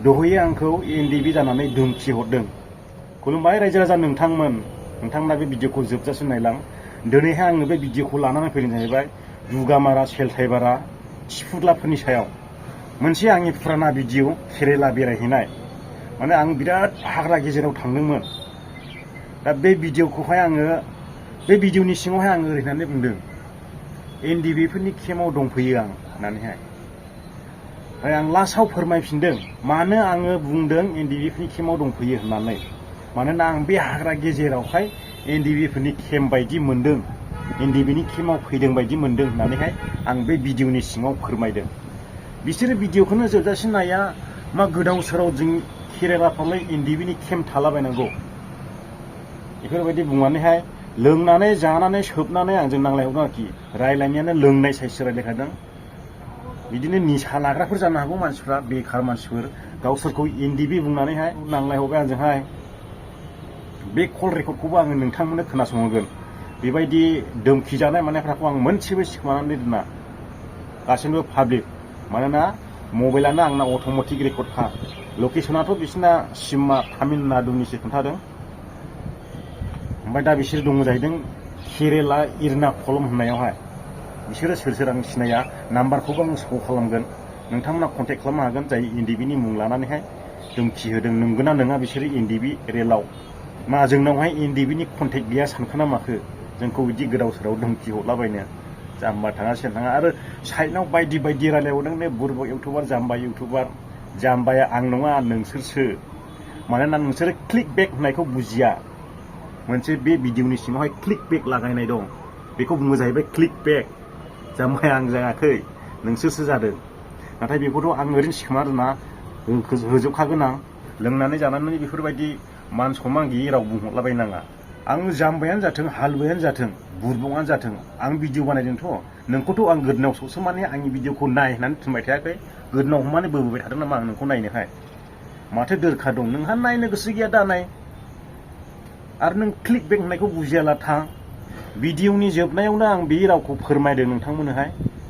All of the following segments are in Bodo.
दहैयो आंखौ एनडिबि जानानै धुमखि हरदों। खुलुमबाय रायजो राजा नोंथांमोना बे भिडिअखौ जोबजासिम नायलां। दिनैहाय आङो बे भिडिअखौ लानानै फैदों जाहैबाय दुगामारा सेलथायबारा थिफुदलाफोरनि सायाव मोनसे आंनि फुराना भिडिअ केरेला बेरायहैनाय। माने आं बिराद हाग्रा गेजेराव थांदोंमोन। दा बे भिडिअखौहाय आङो बे भिडिअनि सिङावहाय आङो ओरै होननानै बुंदों एनडिबिफोरनि केम्पआव दंफैयो आं होननानैहाय। ओमफ्राय आं लास्टआव फोरमायफिनदों मानो आङो बुंदों एनडिबिफोरनि केम्पआव दंफैयो होननानै। मानोना आं बे हाग्रा गेजेरावहाय एनडिबिफोरनि केम्प बायदि मोनदों, एनडिबिनि केम्पआव फैदों बायदि मोनदों होननानैहाय आं बे भिडिअनि सिङाव फोरमायदों। बिसोरो भिडिअखौनो जोबजासिम नाया। मा गोदाव सोराव जों केरेलाफ्रावलाय एनडिबिनि केम्प थालाबायनांगौ बेफोरबायदि बुंनानैहाय लोंनानै जानानै सोबनानै आंजों नांलायहरदों आरोखि। रायलायनायानो लोंनाय साइससो रायलायखादों। बिदिनो निसा लाग्राफोर जानो हागौ मानसिफ्रा, बेखार मानसिफोर गावसोरखौ एनडिबि बुंनानैहाय नांलायहरबाय आंजोंहाय। बे कल रेकर्डखौबो आङो नोंथांमोननो खोनासंहोगोन। बेबायदि धोमखि जानाय मानायफोरखौ आं मोनसेबो सिखोमानानै दोना, गासैबो पाब्लिक। मानोना मबाइलानो आंना अट'मेटिक रेकर्डखा। लकेसनाथ' बिसिना सिमा तामिलनाडुनिसो खोन्थादों। ओमफ्राय दा बिसोर दङ जाहैदों केरेला इरनाकुलम होननायावहाय। बिसोरो सोर आं सिनाया, नाम्बारखौबो आं श' खालामगोन। नोंथांमोना कन्टेक्ट खालामनो हागोन जाय एनडिबिनि मुं लानानैहाय धोमखि होदों। नंगौना नङा बिसोरो एनडिबि रेलाव मा जोंनावहाय एनडिबिनि कन्टेक्ट गैया सानखोना माखो जोंखौ बिदि गोदाव सोराव धोमखि हरलाबायनो। जाम्बा थाङा सेन थाङा। आरो साइडआव बायदि बायदि रायलायहरदों बे बुरबक इउटुबार, जाम्बा इउटुबार। जाम्बाया आं नङा नोंसोरसो। मानोना नोंसोरो क्लिक बेक होननायखौ बुजिया। मोनसे बे भिडिअनि सिङावहाय क्लिक बेक लागायनाय दं, बेखौ बुङो जाहैबाय क्लिक बेक। जाम्बाया आं जायाखै, नोंसोरसो जादों। नाथाय बेखौथ' आं ओरैनो सिखोमा दोना, होजोबखागोन आं। लोंनानै जानानै बेफोरबायदि मान सनमान गैयै राव बुंहरलाबायनाङा। आं जाम्बायानो जाथों, हालुवायानो जाथों, बुरबकआनो जाथों, आं भिडिअ बानायदोंथ'। नोंखौथ' आं गोदोनायाव सौसोमनानै आंनि भिडिअखौ नाय होननानै थिनबाय थायाखै। गोदोनायाव हमनानै बोबोबाय थादों नामा आं नोंखौ नायनोहाय? माथो दोरखार दं नोंहा? नायनो गोसो गैया दा नाय। आरो नों क्लिक बेक होननायखौ बुजियाला थां। भिडिअनि जोबनायावनो आं बे रावखौ फोरमायदों नोंथांमोननोहाय।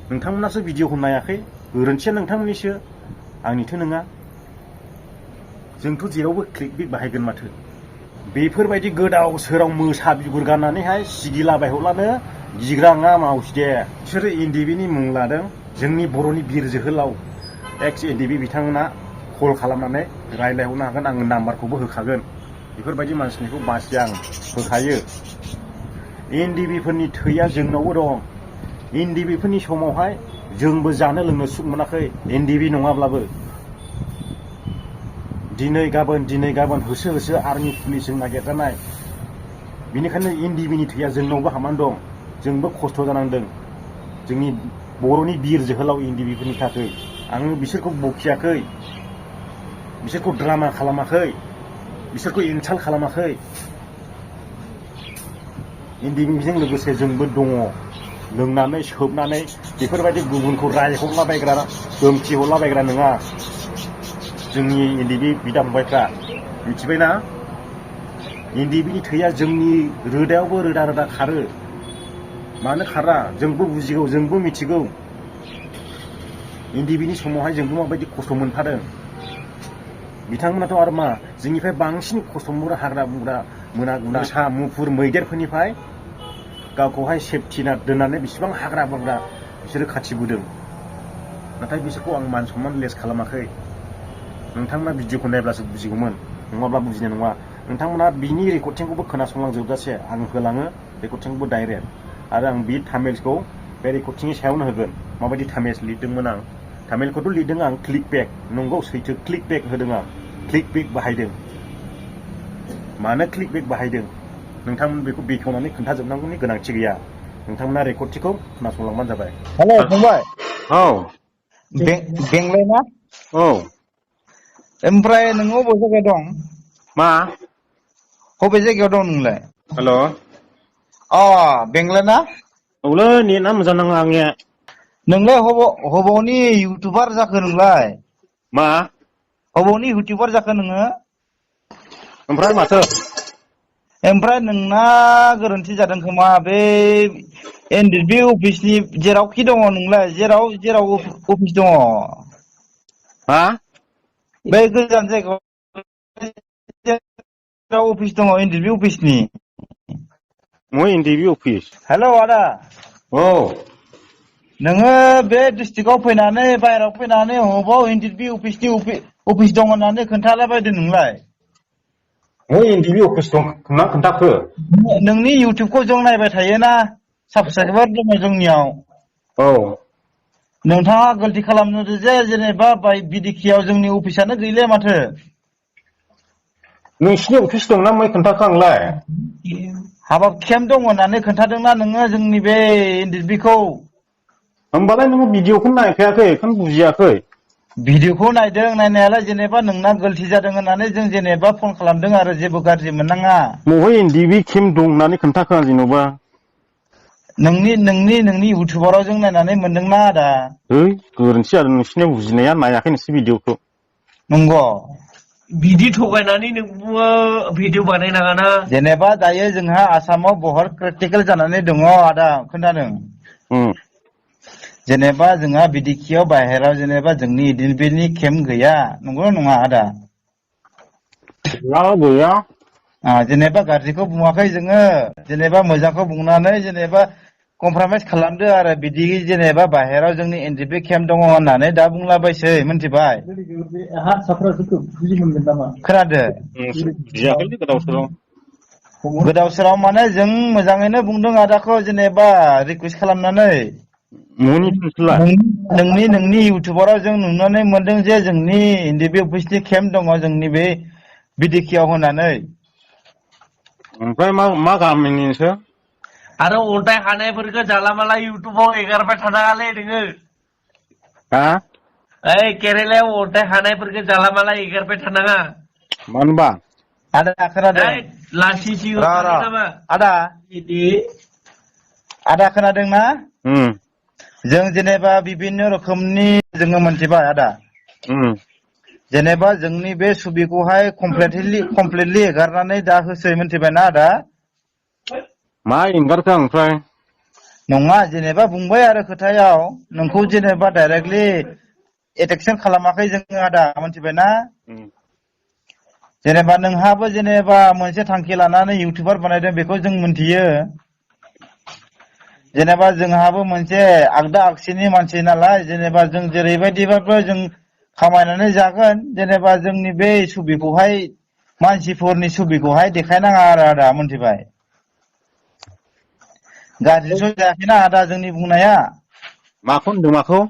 नोंथांमोनासो भिडिअखौ नायाखै। गोरोन्थिया नोंथांमोननिसो, आंनिथ' नङा। जोंथ' जेरावबो क्लिक बेक बाहायगोन माथो। बेफोरबायदि गोदाव सोराव मोसा बिगुर गाननानैहाय सिगिलाबायहरब्लानो गिग्राङा मावसि दे। बिसोरो एनडिबिनि मुं लादों। जोंनि बर'नि बिर जोहोलाव एक्स एनडिबि बिथांमोना कल खालामनानै रायलायहरनो हागोन। आङो नाम्बारखौबो होखागोन। बेफोरबायदि मानसिनिखौ बासिया, आं होखायो। एनडिबिफोरनि थैया जोंनावबो दं। एनडिबिफोरनि समावहाय जोंबो जानो लोंनो सुख मोनाखै, एनडिबि नङाब्लाबो। दिनै गाबोन होसो होसो आर्मि पुलिसजों नागिरजानाय। बेनिखायनो एनडिबिनि थैया जोंनावबो हाबनानै दं। जोंबो खस्थ' जानांदों जोंनि बर'नि बिर जोहोलाव एनडिबिफोरनि थाखाय। आङो बिसोरखौ बखियाखै, बिसोरखौ ड्रामा खालामाखै, बिसोरखौ इनसाल्ट खालामाखै। एनडिबिजों लोगोसे जोंबो दङ। लोंनानै सोबनानै बेफोरबायदि गुबुनखौ रायहरलाबायग्रा, धोमखि हरलाबायग्रा नङा जोंनि एनडिबि बिदा फंबायफ्रा। मिथिबायना? एनडिबिनि थैया जोंनि रोदायावबो रोदा रोदा खारो। मानो खारा? जोंबो बुजिगौ, जोंबो मिथिगौ। एनडिबिनि समावहाय जोंबो माबायदि खस्थ' मोनफादों। बिथांमोनाथ' आरो मा जोंनिफ्राय बांसिन खस्थ' मोनो। हाग्रा बंग्रा मोना गुना सा मुफुर मैदेरफोरनिफ्राय गावखौहाय सेफटि दोननानै बेसेबां हाग्रा बंग्रा बिसोरो खाथिबोदों। नाथाय बिसोरखौ आं मान सनमान लेस खालामाखै। नोंथांमोना भिडिअखौ नायब्लासो बुजिगौमोन, नङाब्ला बुजिनाय नङा। नोंथांमोना बिनि रेकर्डिंखौबो खोनासंलांजोबजासे आं होलाङो रेकर्डिंखौबो डाइरेक्ट। आरो आं बे थामेल्सखौ बे रेकर्डिंनि सायावनो होगोन। माबायदि थामेल्स लिरदोंमोन आं। थामेलखौथ' लिरदों आं क्लिक बेक। नंगौ सैथो, क्लिक बेक होदों आं। क्लिक बेक बाहायदों। मानो क्लिक बेक बाहायदों नोंथांमोन बेखौ बेखेवनानै खोन्थाजोबनांगौनि गोनांथि गैया। नोंथांमोना रेकर्डिंखौ खोनासंलांबानो जाबाय। हेल' फंबाय। औ बेंलाय ना? औ। ओमफ्राय नोङो बबे जायगायाव दं? मा? बबे जायगायाव दं नोंलाय? हेल'। बेंलाय ना? औलै नेटआ मोजां नाङा आंनिया। नोंलाय हबावनि इउटुबार जाखो नोंलाय? मा? हबावनि इउटुबार जाखो नोङो? ओमफ्राय माथो? ओमफ्राय नोंना गोरोन्थि जादों खोमा। बे एनडिबि अफिसनि जेरावखि दङ नोंलाय, जेराव अफिस दङ। हा? बे गोजान जायगायाव अफिस दङ एनडिबि अफिसनि মই एनडिबि अफिस हेल' आदा औ नोङो बे डिस्ट्रिक्टआव फैनानै बाहेरायाव फैनानै हबाव एनडिबि अफिसनि अफिस दं होननानै खोन्थालाबायदो नोंलाय মই एनडिबि अफिस दं ना खोन्थाखो नोंनि इउटुबखौ जों नायबाय थायोना साबसक्राइबार दङ जोंनियाव औ नोंथाङा गलति खालामनो जे जेनेबा बिडिकियाव जोंनि अफिसानो गैले माथो नोंसिनि अफिस दंना मैं खोन्थाखो आंलाय हाबाब केम्प दङ होननानै खोन्थादोंना नोङो जोंनि बे एनडिबिखौ होमबालाय नोङो भिडिअखौनो नायखायाखै बेखौनो बुजियाखै भिडिअखौ नायदों नायनायालाय जेनेबा नोंना गलति जादों होननानै जों जेनेबा फन खालामदों आरो जेबो गाज्रि मोननाङा महाय एनडिबि केम्प दं होननानै खोन्थाखो आं जेन'बा नोंनि इउटुबाराव जों नायनानै मोनदोंना आदा है गोरोन्थि जादों नोंसिनिया बुजिनाया नायाखै नोंसोर भिडिअखौ नंगौ बिदि थगायनानै नोंबो भिडिअ बानायनाङाना जेनेबा दायो जोंहा आसामाव बहुत क्रिटिकेल जानानै दङ आदा खोन्थादों जेनेबा जोंहा बिडिकियाव बाहेराव जेनेबा जोंनि एनडिबिनि केम्प गैया नंगौना नङा आदा गैया जेनेबा गाज्रिखौ बुङाखै जोङो जेनेबा मोजांखौ बुंनानै जेनेबा कमप्रमाइस खालामदो आरो बिदि जेनेबा बाहेराव जोंनि एनडिबि केम्प दङ होननानै दा बुंलाबायसै मिन्थिबाय खोनादो बुजियाखैलै गोदाव सोराव गोदाव सोराव माने जों मोजाङैनो बुंदों आदाखौ जेनेबा रिकुवेस्ट खालामनानै नोंनि इउटुबाराव जों नुनानै मोनदों जे जोंनि एनडिबि अफिसनि केम्प दङ जोंनि बे बिडिकियाव होननानै ओमफ्राय मा गामिनि नोंसोर आरो अन्थाइ हानायफोरखौ जाला माला इउटुबाव एगारबाय थानाङालै नोङो हा ओइ केरेलायाव अन्थाइ हानायफोरखौ जाला माला एगारबाय थानाङा मानोबा आदा खोनादों लासि आदा खोनादोंना जों जेनेबा बिभिन्न रोखोमनि जोङो मोनथिबाय आदा जेनेबा जोंनि बे सुबिखौहाय कमप्लिटलि एगारनानै दा होसै मिन्थिबायना आदा मा एंगारखो ओमफ्राय नङा जेनेबा बुंबाय आरो खोथायाव नोंखौ जेनेबा डाइरेक्टलि एटेकसन खालामाखै जोङो आदा मिन्थिबायना जेनेबा नोंहाबो जेनेबा मोनसे थांखि लानानै इउटुबार बानायदों बेखौ जों मोनथियो जेनेबा जोंहाबो मोनसे आगदा आगसिनि मानसि नालाय जेनेबा जों जेरैबायदिबाबो जों खामायनानै जागोन जेनेबा जोंनि बे सुबिखौहाय मानसिफोरनि सुबिखौहाय देखायनाङा आरो आदा मोनथिबाय गाज्रिथ' जायाखैना आदा जोंनि बुंनाया माखौ होनदों माखौ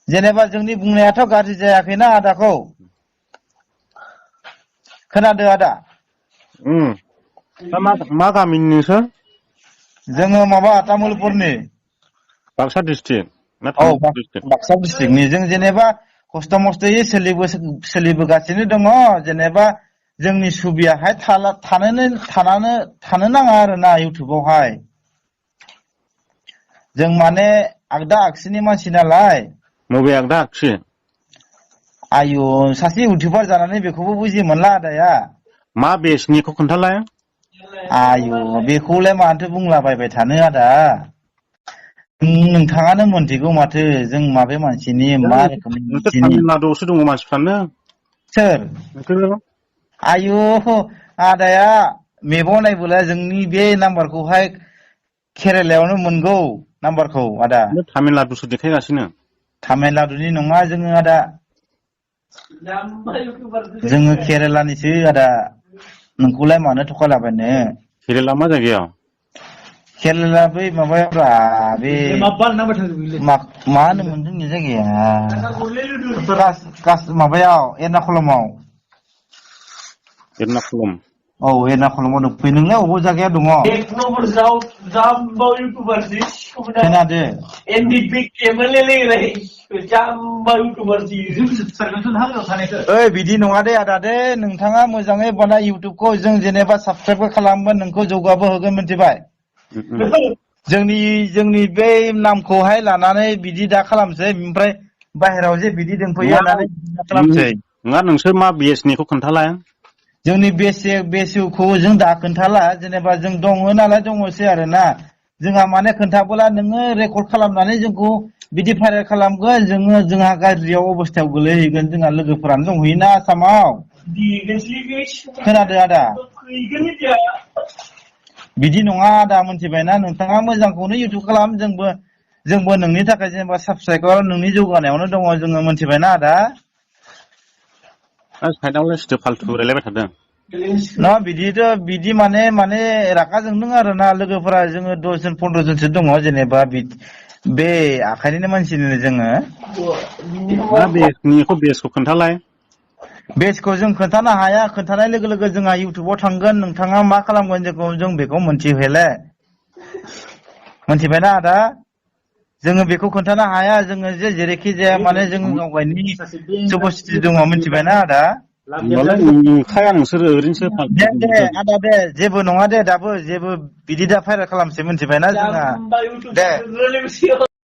जेनेबा जोंनि बुंनायाथ' गाज्रि जायाखैना आदाखौ खोनादो आदा मा गामिनि नोंसोर जोङो माबा तामुलपुरनि बाक्सा डिस्ट्रिक्ट ना औ तामुलपुर डिस्ट्रिक्ट बाक्सा डिस्ट्रिक्टनि जों जेनेबा खस्थ' मस्थ'यै सोलिबोगासिनो दङ जेनेबा जोंनि सुबियाहाय थानो नाङा आरोना इउटुबावहाय जों माने आगदा आगसिनि मानसि नालाय मबे आगदा आगसि आयु सासे इउटुबार जानानै बेखौबो बुजि मोनला आदाया मा बेसनिखौ खोन्थालाय आयु बेखौलाय माथो बुंलाबायबाय थानो आदा नोंथाङानो मोनथिगौ माथो जों माबे मानसिनि मा रोखोमनि नोंसोर मानसिनि तामिलनाडुआवसो दङ मानसिफ्रानो सोर नोंसोरो आयु आदाया मेगन नायबोला जोंनि बे नाम्बारखौहाय केरेलायावनो मोनगौ नाम्बारखौ आदा तामिलनाडुसो देखायगासिनो तामिलनाडुनि नङा जोङो आदा जोङो केरेलानिसो आदा नोंखौलाय मानो थगायलाबायनो केरेला मा जायगायाव केरेला बै माबायाब्रा बे मा होनोमोन जोंनि जायगाया माबायाव एर्नाकुलमाव एर्नाकुलम औ एर्नाकुलमाव दंफैयो नोंलाय अबे जायगायाव दङ खोनादो ओइ बिदि नङा दे आदा दे नोंथाङा मोजाङै बानाय इउटुबखौ जों जेनेबा साबसक्राइबबो खालामगोन नोंखौ जौगाबो होगोन मिथिबाय जोंनि बे नामखौहाय लानानै बिदि दा खालामसै ओमफ्राय बाहेराव जे बिदि दोनफैयो होननानै खालामसै नङा नोंसोर मा बेसनिखौ खोन्थालाय जोंनि बेसिकखौ जों दा खोन्थाला जेनेबा जों दङ नालाय दङसै आरोना जोंहा माने खोन्थाबोला नोङो रेकर्ड खालामनानै जोंखौ बिदि भाइरेल खालामगोन जोंहा गाज्रियाव अबस्थायाव गोलैहैगोन जोंहा लोगोफोरानो दंहैयोना आसामाव खोनादो आदा बिदि नङा आदा मिथिबायना नोंथाङा मोजांखौनो इउटुब खालाम जोंबो नोंनि थाखाय जेनेबा साबस्क्राइबार नोंनि जौगानायावनो दङ जोङो मिथिबायना आदा साइडआवलाय सिथो फालतु रायलायबाय थादों न बिदि माने रागा जोंदों आरोना लोगोफोरा जोङो 10 जन 15 जनसो दङ जेनेबा बे आखाइनिनो मानसिनो जोङो मा बेसखौ खोन्थालाय बेसखौ जों खोन्थानो हाया खोन्थानाय लोगो लोगो जोंहा इउटुबाव थांगोन नोंथाङा मा खालामगोन जों बेखौ मोनथिहैले मिथिबायना आदा जोङो बेखौ खोन्थानो हाया जोङो जेरैखि जाया माने जोङो गावगायनि जबस्थि दङ मिथिबायना आदा होमबालाय नंखाया नोंसोरो ओरैनोसो फालतु दे आदा दे जेबो नङा दे दाबो जेबो बिदि दा भाइरेल खालामसै मिथिबायना जोंहा दे